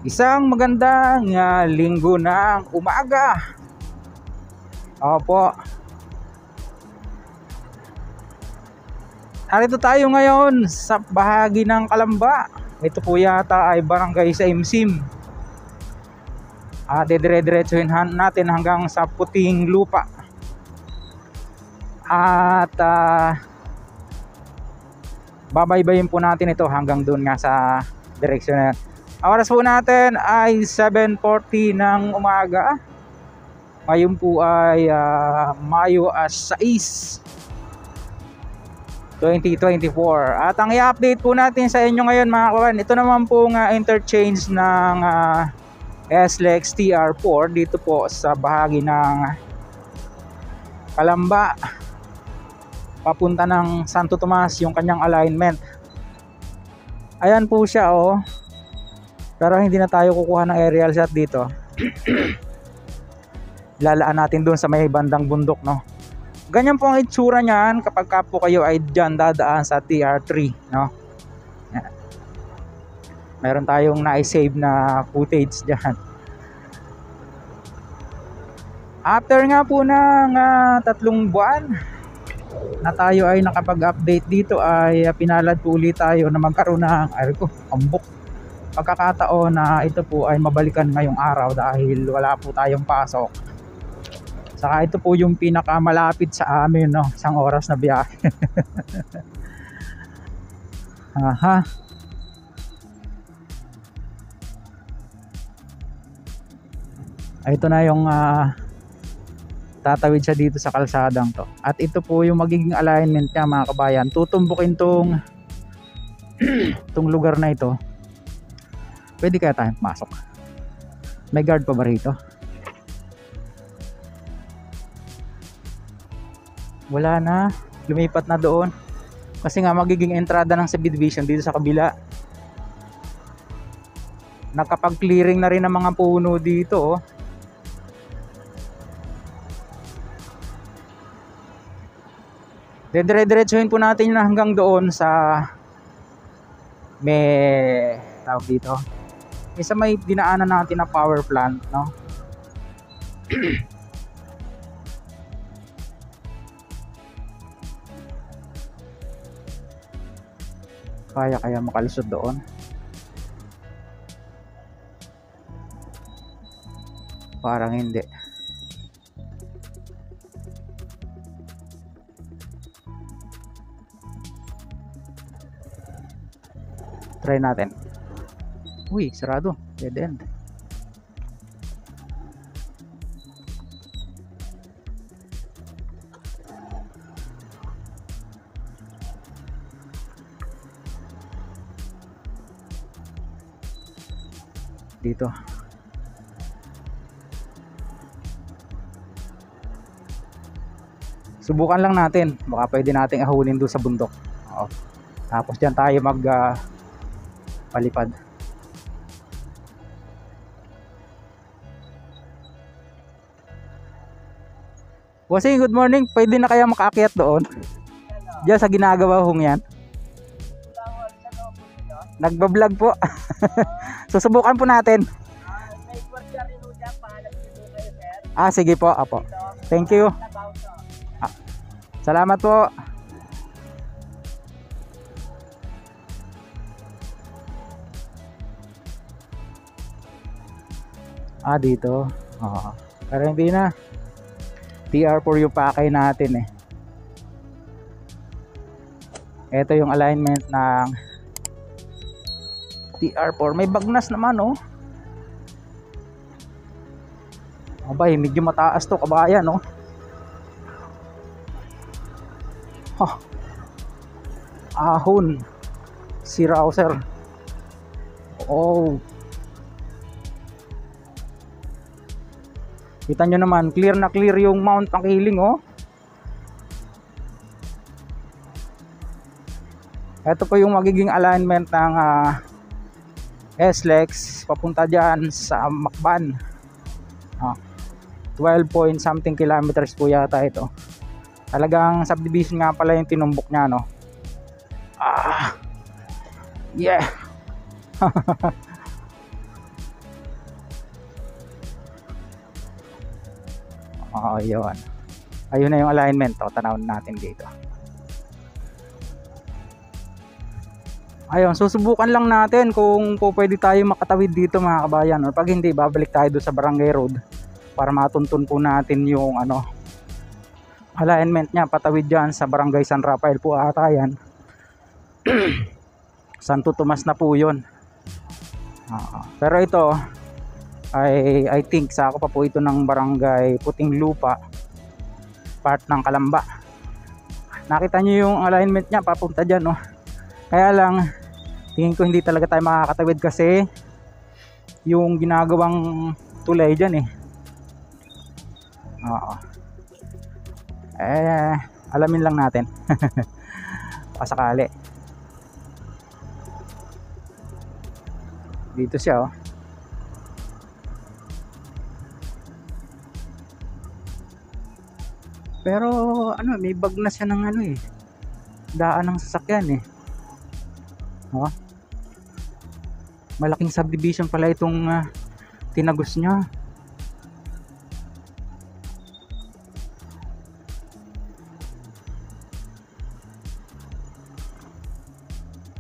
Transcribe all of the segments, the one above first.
Isang magandang linggo ng umaga. Opo. Narito tayo ngayon sa bahagi ng Kalamba. Ito po yata ay barangay sa Imsim. Dire-diretsuhin natin hanggang sa Puting Lupa. At babaybayin po natin ito hanggang doon nga sa direksyon na yan. Oras po natin ay 7:40 ng umaga. Ngayon po ay Mayo 6, 2024. At ang i-update po natin sa inyo ngayon mga kawan, ito naman po nga interchange ng SLEX TR4 dito po sa bahagi ng Kalamba papunta ng Santo Tomas yung kanyang alignment. Ayan po siya oh. Pero hindi na tayo kukuha ng aerial shot dito. Lalaan natin doon sa may bandang bundok, no. Ganyan po ang itsura niyan kapag ka po kayo ay diyan dadaan sa TR3, no. Yan. Meron tayong na-save na footage diyan. After nga po ng 3 buwan na tayo ay nakapag-update dito, ay pinalad po ulit tayo na magkaroon ng pagkakataon na ito po ay mabalikan ngayong araw dahil wala po tayong pasok. Saka ito po yung pinakamalapit sa amin, no, 1 oras na biyahe. Aha. Ito na yung tatawid siya dito sa kalsadang to. At ito po yung magiging alignment niya mga kabayan. Tutumbukin tong lugar na ito. Pwede kaya tayong pumasok? May guard pa ba rito? Wala na. Lumipat na doon. Kasi nga magiging entrada ng subdivision dito sa kabila. Nakapag-clearing na rin ng mga puno dito. Oh. Dire-diretsuhin po natin na hanggang doon sa may tawag dito. Isa may dinaanan natin na power plant, no? Kaya makalusot doon. Parang hindi. Try natin. Uy, sarado. Dead end. Dito. Subukan lang natin. Baka pwede nating ahulin doon sa bundok. Oo. Tapos diyan tayo palipad. Bossing, good morning. Pwede na kaya makaakyat doon? Diyan sa ginagawa hong yan. Nagbablog po. Susubukan po natin. Sige po. Apo. Thank you. Salamat po. Dito. Pero hindi na. TR4 yung pakay natin eh. Ito yung alignment ng TR4. May bagnas naman oh. Abay, medyo mataas to kabayan oh. Ahon. Si Rouser. Oh. Kita nyo naman, clear na clear yung Mount Pakiling oh. Ito po yung magiging alignment ng SLEX papunta dyan sa Macban. 12 point something kilometers po yata ito. Talagang subdivision nga pala yung tinumbok niya, no. Yeah. Oo, yun. Ayun na yung alignment. O, tanawin natin dito. Ayun, susubukan lang natin kung po pwede tayo makatawid dito mga kabayan. Or pag hindi, babalik tayo doon sa barangay road para matuntun po natin yung alignment niya. Patawid dyan sa barangay San Rafael po ata yan. Santo Tomas na po yun. Pero ito I think sako pa po ito ng barangay Puting Lupa, part ng Kalamba. Nakita nyo yung alignment niya papunta dyan, no? Kaya lang tingin ko hindi talaga tayo makakatawid kasi yung ginagawang tulay dyan alamin lang natin. Pasakali. Dito siya, pero may bag na siya ng daan ng sasakyan malaking subdivision pala itong tinagos niya.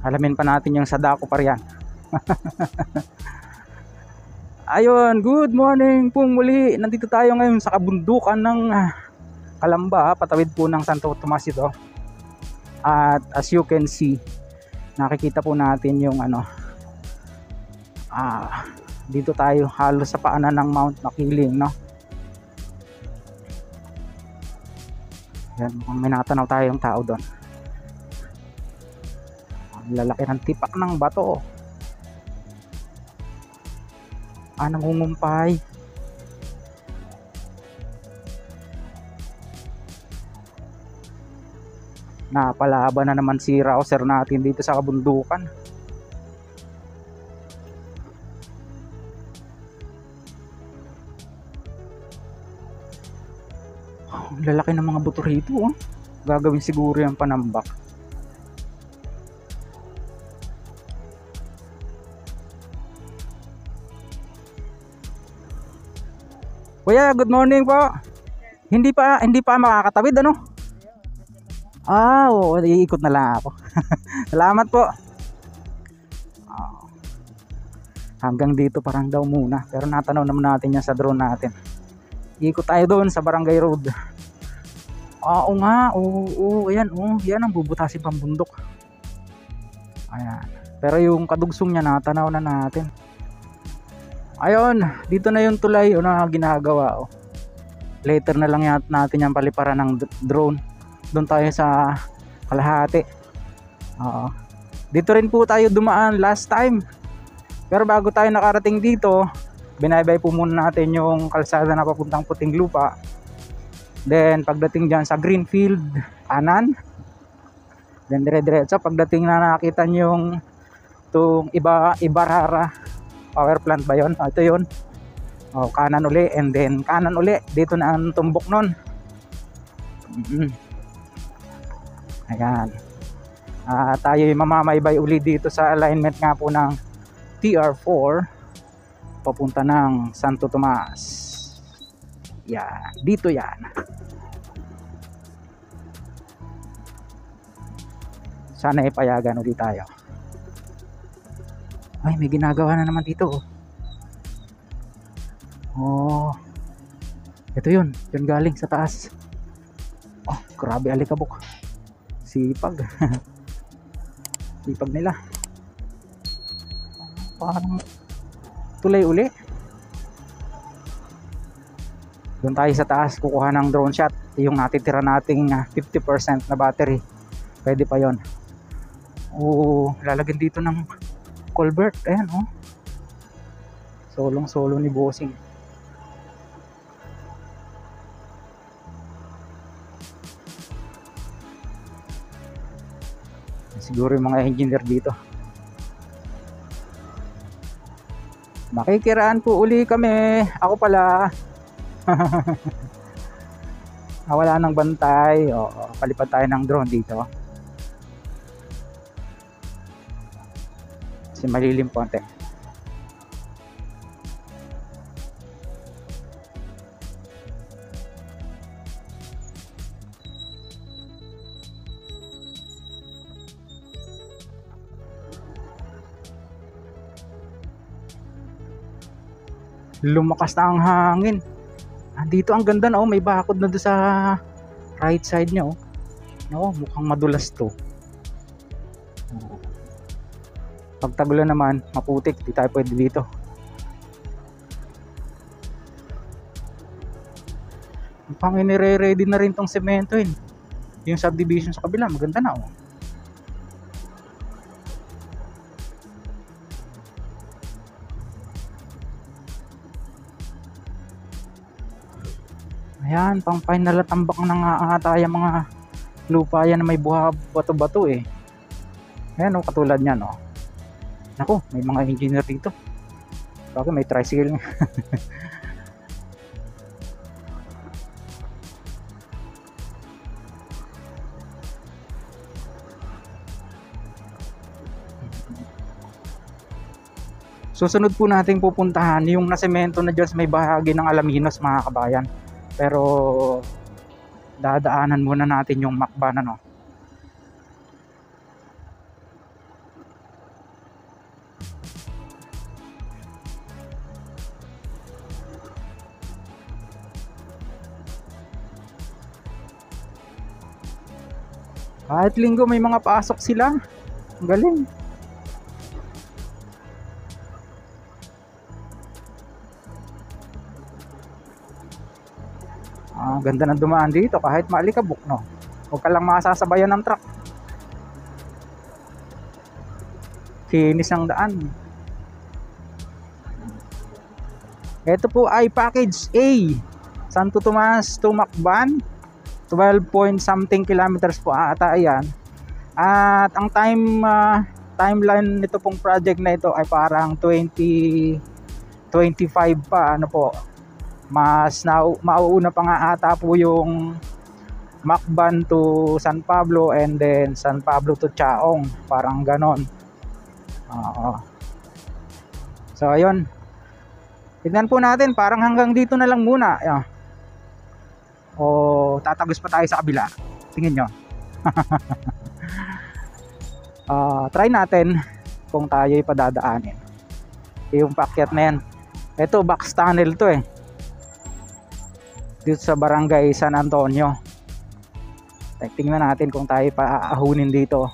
Alamin pa natin yung Sadako pa riyan. Ayun, good morning pong muli. Nandito tayo ngayon sa kabundukan ng Kalamba, patawid po ng Santo Tomas ito. At as you can see, nakikita po natin yung dito tayo halos sa paanan ng Mount Makiling, no? Yan, mukhang may natanaw tayong tao doon. Ang lalaki ng tipak ng bato. Nangungumpay. Napalaban na naman si Rouser natin dito sa kabundukan. Ang lalaki ng mga buto rito, gagawin siguro yung panambak. Kuya, good morning po. Hindi pa makakatawid, oo, iikot na lang ako. Salamat po. Hanggang dito parang daw muna, pero natanaw naman natin yan sa drone natin. Iikot tayo doon sa barangay road. Oo nga, ayan, yan ang bubutasin pang bundok. Ayan. Pero yung kadugsong niya natanaw na natin. Ayun, dito na yung tulay na ginagawa. Later na lang natin yan paliparan ng drone. Doon tayo sa kalahati. Dito rin po tayo dumaan last time. Pero bago tayo nakarating dito, binaybay po muna natin yung kalsada na papuntang Puting Lupa. Then pagdating dyan sa Greenfield, kanan. Then dire-diretso pagdating na nakita nyo yung itong Ibarara power plant ba yun? Ito yun. Kanan uli, and then kanan uli. Dito na ang tumbok nun. Ayan. Tayo yung mamamaybay uli dito sa alignment nga po ng TR4 papunta ng Santo Tomas. Yan. Dito yan. Sana ipayagan ulit tayo. Ay, may ginagawa na naman dito. Ito yun. Yun galing sa taas. Grabe alikabok. Sipag. Sipag nila. Parang tulay uli. Doon tayo sa taas kukuha ng drone shot. Yung natitira nating 50% na battery. Pwede pa yon. Lalagyan dito ng culvert. Ayan, solong solo ni Bossing. Siguro yung mga engineer dito. Makikiraan po uli kami. Ako pala. Wala nang bantay. Palipad tayo ng drone dito. Kasi malilim po konti. lumakas na ang hangin. Dito ang ganda na, oh, may bakod na doon sa right side niya, oh. No, mukhang madulas to. Pag tagulan naman, maputik, di tayo pwede dito. Mukhang inire-ready na rin tong semento, eh. Yung subdivision sa kabila, maganda na, oh. Ayan, pang final at tambak na nga ata yung mga lupa yan na may buha bato-bato, eh. Ayan, oh, katulad nyan, oh. Naku, may mga engineer dito. Bakit may tricycle nga. Susunod po nating pupuntahan yung nasemento na dyan sa may bahagi ng Alaminos, mga kabayan. Pero dadaanan muna natin yung Macban, ano. Kahit linggo may mga pasok sila. Ang galing. Ganda ng dumaan dito kahit maalikabok, no. Huwag ka lang masasabayan ng truck. Kinis ang daan. Ito po ay package A, Santo Tomas to Macban, 12 point something kilometers po ata yan. At ang timeline nito pong project na ito ay parang 2025 pa, ano po. Mas mauuna pa nga ata po yung Macban to San Pablo and then San Pablo to Chaong, parang ganon. So ayun, tignan po natin, parang hanggang dito na lang muna. O tatagos pa tayo sa kabila, tingin nyo. Try natin kung tayo'y padadaanin yung paakyat na yan. Ito box tunnel to, eh, dito sa barangay San Antonio. Tingnan natin kung tayo paahunin dito.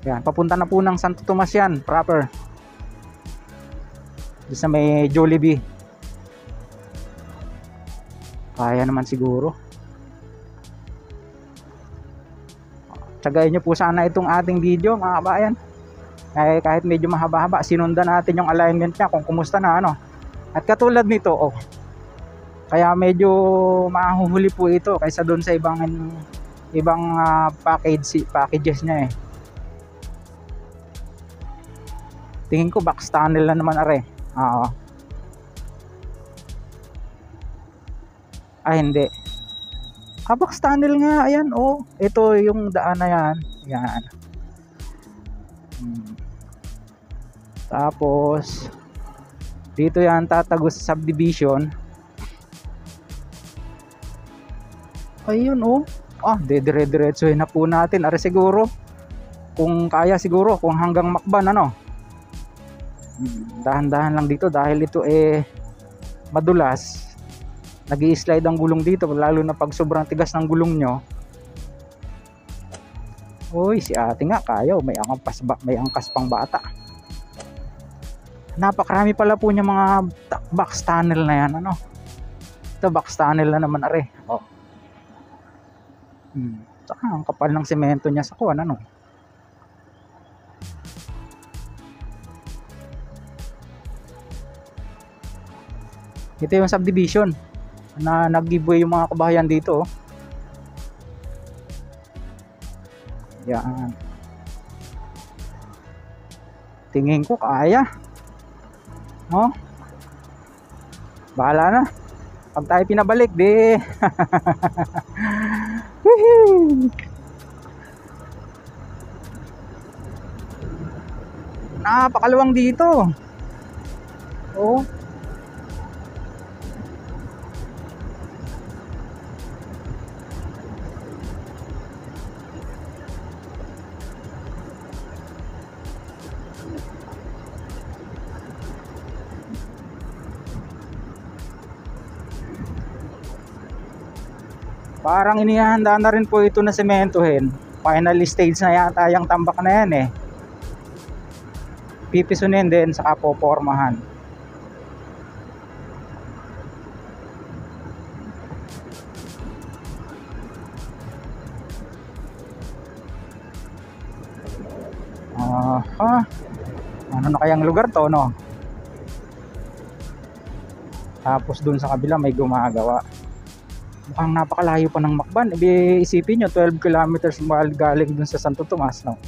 Yan, papunta na po ng Santo Tomas yan proper, dito sa may Jollibee. Kaya naman siguro. Tsagayin nyo po sana itong ating video, mga kabayan. Kahit medyo mahaba-haba, sinundan natin yung alignment nya kung kumusta na, ano. At katulad nito, oh, kaya medyo mahuhuli po ito kaysa doon sa ibang packages niya, eh. Tingin ko box tunnel na naman, are. Hindi. Box tunnel nga, ayan, oh. Ito yung daan na yan. Yan. Tapos dito yan tatagos sa subdivision. Ayun, oh. Dire-diretsuhin na po natin. Are siguro, kung kaya siguro, kung hanggang Macban, ano. Dahan-dahan lang dito dahil ito, eh, madulas. Nag-i-slide ang gulong dito, lalo na pag sobrang tigas ng gulong nyo. Uy, si ate nga kaya, may angkas pang bata. Napakarami pala po niya mga box tunnel na yan, ano. Ito box tunnel na naman, are. Oh. Saka ang kapal ng semento niya sa kuwan, ano. Ito yung subdivision na nag-giveaway yung mga kabahayan dito, oh. Yan. Tingin ko kaya. Oh. Bahala na. Pag tayo pinabalik, di. Napakaluwang dito. Oh. Parang inihahanda na rin po ito na sementohin. Final stage na yata yung tambak na yan eh. Pipisunin din saka popormahan. Ano na kayang lugar to, no? Tapos dun sa kabila may gumagawa. Mukhang napakalayo pa ng Macban. Isipin nyo, 12 kilometers galing dun sa Santo Tomas, no?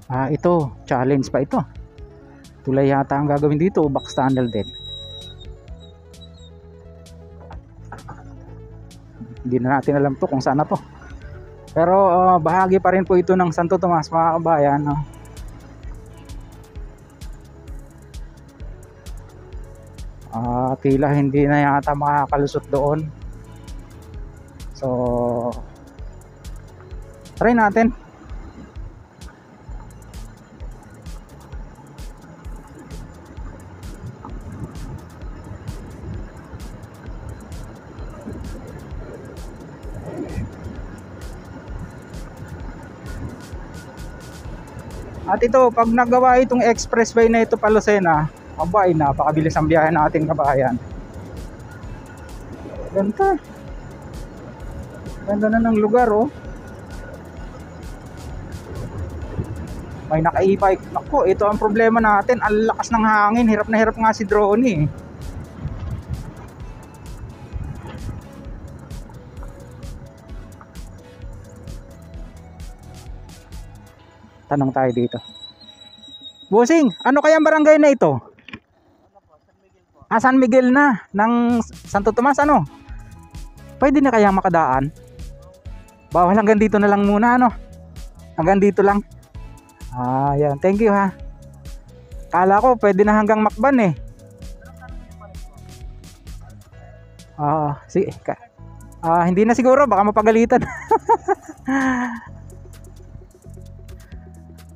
Ito, challenge pa ito. Tulay yata ang gagawin dito, box tunnel din. Hindi na natin alam to kung saan na to. Pero bahagi pa rin po ito ng Santo Tomas, mga kabayan, no? Tila hindi na yata makakalusot doon. So try natin. At ito, pag nagawa itong expressway na ito pa Lucena, abay, napakabilis ang biyahe natin, kabayan. Ganda. Ganda na ng lugar, oh. May naka-e-bike. Naku, ito ang problema natin. Ang lakas ng hangin. Hirap na hirap nga si drone eh. Tanong tayo dito. Bossing, ano kayang barangay na ito? San Miguel na ng Santo Tomas, ano? Pwede na kayang makadaan? Bawal hanggang dito na lang muna, ano? Hanggang dito lang. Yan. Thank you, ha. Kala ko pwede na hanggang Macban eh. Sige. Hindi na siguro, baka mapagalitan.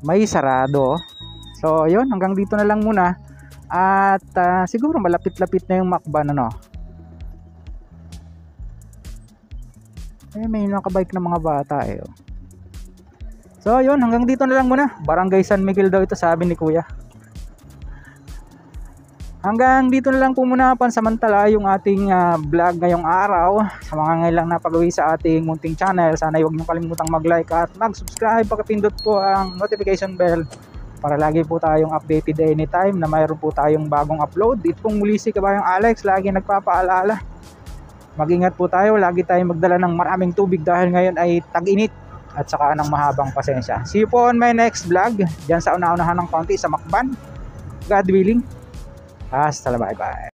May sarado. So yun, hanggang dito na lang muna. At siguro malapit-lapit na yung Macban, ano. May nakabike na mga bata eh. So yun, hanggang dito na lang muna. Barangay San Miguel daw ito, sabi ni Kuya. Hanggang dito na lang po muna pansamantala yung ating vlog ngayong araw. Sa mga ngailang napagawi sa ating munting channel, sana huwag niyo kalimutang mag-like at mag-subscribe. Pakipindot po ang notification bell para lagi po tayong updated anytime na mayroon po tayong bagong upload. Ito pong muli si Kabayang Alex, lagi nagpapaalala. Mag-ingat po tayo, lagi tayong magdala ng maraming tubig dahil ngayon ay tag-init at saka ng mahabang pasensya. See you po on my next vlog, dyan sa una-unahan ng konti sa Macban. God willing. Hasta la, bye bye.